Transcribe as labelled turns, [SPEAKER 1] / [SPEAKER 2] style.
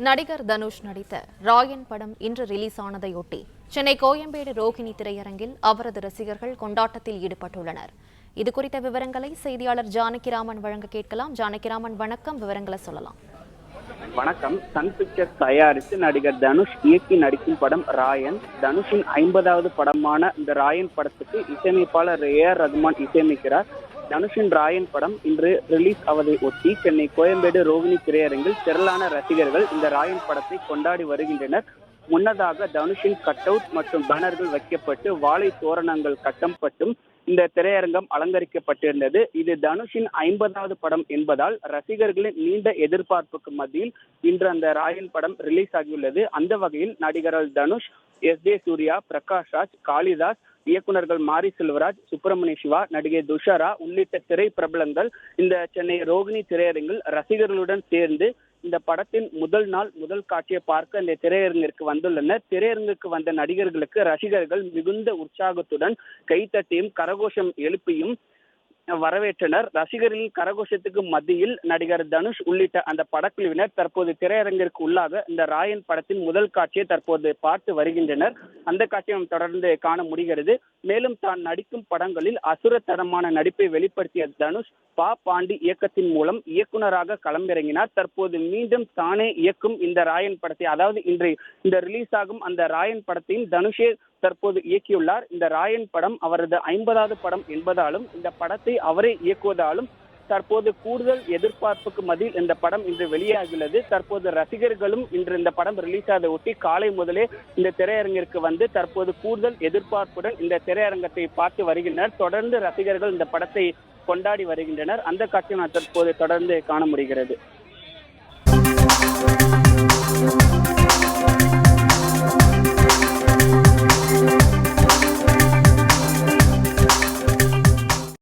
[SPEAKER 1] நடிகர் தனுஷ் நடித்த ராயன் படம் இன்று ரிலீஸ் ஆனதையொட்டி சென்னை கோயம்பேடு ரோகிணி திரையரங்கில் அவரது ரசிகர்கள் கொண்டாட்டத்தில் ஈடுபட்டுள்ளனர். இதுகுறித்த விவரங்களை செய்தியாளர் ஜானகிராமன் வழங்க கேட்கலாம். ஜானகிராமன், வணக்கம். விவரங்களை சொல்லலாம்.
[SPEAKER 2] வணக்கம். சன் பிக்சர்ஸ் தயாரித்து நடிகர் தனுஷ் இயக்கி நடிக்கும் படம் ராயன். தனுஷின் 50வது படமான இந்த ராயன் படத்துக்கு இசையமைப்பாளர் AR ரகுமான் இசையமைக்கிறார். தனுஷின் ராயன் படம் இன்று ரிலீஸ் ஆவதை ஒட்டி சென்னை கோயம்பேடு ரோகிணி திரையரங்கில் திரளான ரசிகர்கள் இந்த ராயன் படத்தை கொண்டாடி வருகின்றனர். முன்னதாக தனுஷின் கட் அவுட் மற்றும் பேனர்கள் வைக்கப்பட்டு வாழை தோரணங்கள் கட்டப்பட்டும் இந்த திரையரங்கம் அலங்கரிக்கப்பட்டிருந்தது. இது தனுஷின் 50வது படம் என்பதால் ரசிகர்களின் நீண்ட எதிர்பார்ப்புக்கு மத்தியில் இன்று அந்த ராயன் படம் ரிலீஸ் ஆகியுள்ளது. அந்த வகையில் நடிகர்கள் தனுஷ், SJ சூர்யா, பிரகாஷ் ராஜ், காளிதாஸ், இயக்குநர்கள் மாரி செல்வராஜ், சுப்பிரமணிய சிவா, நடிகை துஷாரா உள்ளிட்ட திரை பிரபலங்கள் இந்த சென்னை ரோகிணி திரையரங்கில் ரசிகர்களுடன் சேர்ந்து இந்த படத்தின் முதல் நாள் முதல் காட்சியை பார்க்க இந்த திரையரங்கிற்கு வந்துள்ளனர். திரையரங்குக்கு வந்த நடிகர்களுக்கு ரசிகர்கள் மிகுந்த உற்சாகத்துடன் கைத்தட்டியும் கரகோஷம் எழுப்பியும் வரவேற்றனர். ரசிகர்களின் கரகோஷத்துக்கு மத்தியில் நடிகர் தனுஷ் உள்ளிட்ட அந்த படக்குழுவினர் தற்போது திரையரங்கிற்கு உள்ளாக இந்த ராயன் படத்தின் முதல் காட்சியை தற்போது பார்த்து வருகின்றனர். அந்த காட்சியை தொடர்ந்து காண முடிகிறது. மேலும் தான் நடிக்கும் படங்களில் அசுரத்தனமான நடிப்பை வெளிப்படுத்திய தனுஷ் பாண்டி இயக்கத்தின் மூலம் இயக்குனராக களமிறங்கினார். தற்போது மீண்டும் தானே இயக்கும் இந்த ராயன் படத்தை, அதாவது இன்று இந்த ரிலீஸ் ஆகும் அந்த ராயன் படத்தையும் தனுஷே தற்போது இயக்கியுள்ளார். இந்த ராயன் படம் அவரது 50வது படம் என்பதாலும் இந்த படத்தை அவரே இயக்குவதாலும் தற்போது கூடுதல் எதிர்பார்ப்புக்கு மத்தியில் இந்த படம் இன்று வெளியாகியுள்ளது. தற்போது ரசிகர்களும் இன்று இந்த படம் ரிலீஸ் ஆவதை ஒட்டி காலை முதலே இந்த திரையரங்கிற்கு வந்து தற்போது கூடுதல் எதிர்பார்ப்புடன் இந்த திரையரங்கத்தை பார்த்து வருகின்றனர். தொடர்ந்து ரசிகர்கள் இந்த படத்தை கொண்டாடி வருகின்றனர். அந்த காட்சியை தற்போது தொடர்ந்து காண முடிகிறது.